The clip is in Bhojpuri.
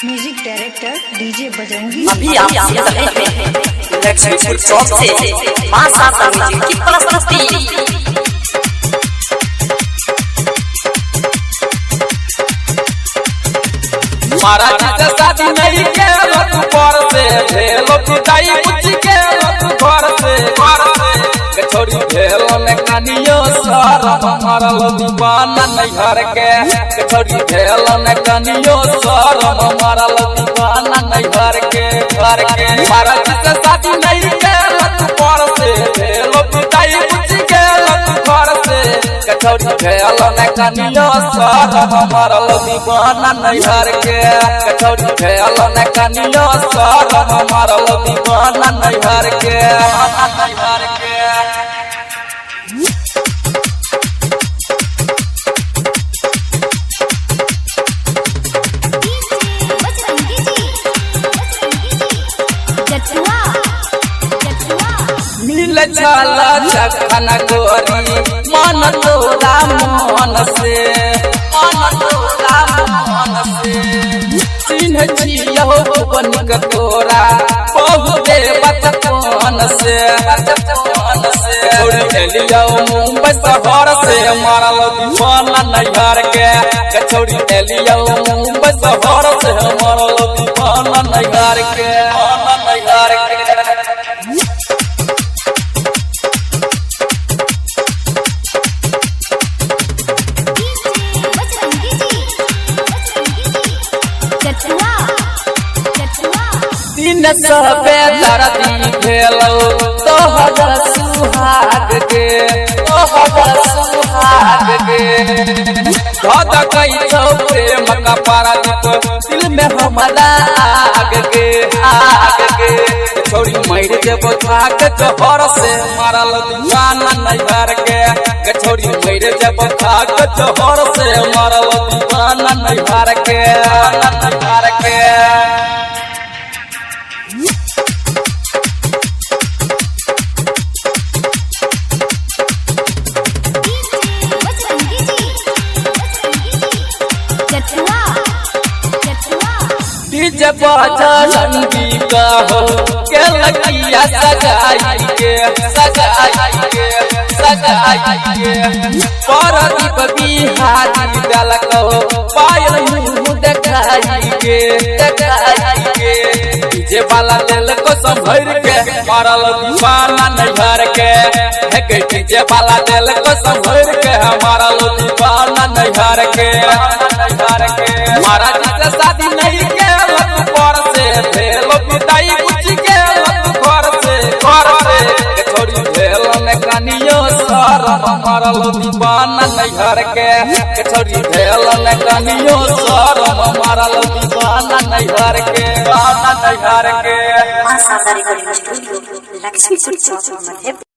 Music director DJ Bajrangi. अभी आप सुन रहे हैं लक्ष्मीपुर चौक से मां सासा म्यूजिक की प्रस्तुति। महाराज से शादी नहीं के लोग पर से भेलो पिताई कुछ के लोग घर से छोड़ी भेलो ने कनियो सर मरल दीवाना नैहर के छोड़ी भेलो ने कनियो सर मरल दीवाना नैहर के घर के। महाराज से शादी नहीं के लोग पर से भेलो पिताई कुछ के लोग घर से छोड़ी भेलो ने कनियो सर मरल दीवाना नैहर के छोड़ी भेलो ने कनियो सर मरल दीवाना नैहर के। मिल छला जखन गोरी मन तोरा मन से चिन्ह छियो बनिक तोरा बहुते बचपन से छोड़ी एलियो मुंबई शहर से मरल दीवाना नैहर के छोड़ी एलियो मुंबई शहर से मरल दीवाना नैहर के। दिन सबे दर्दी भेलो तोहर सुहाग के धद कई छौ प्रेम का पारदीप दिल में हमारा आग के छोड़ी मर जब खाक जहर से मरल दीवाना नैहर के छोड़ी मर जब खाक जहर से मरल दीवाना नैहर के। डीजे बजरंगी का हो के लगिया सगाई के पारदीप बिहारी दल को पायल मुँह देखाई के डीजे वाला दिल को संभर के मरल दीवाना नैहर के डीजे वाला दिल को संभर के मरल दीवाना नैहर के। महाराज से शादी नहीं के लोग पर से भेलो पिताई कुछ के लोग घर से छोड़ी भेलो ने कनियो सर मरल दीवाना नैहर के छोड़ी भेलो ने कनियो सर मरल दीवाना नैहर के। मां सासा रिकॉर्डिंग स्टूडियो लक्ष्मीपुर चौक।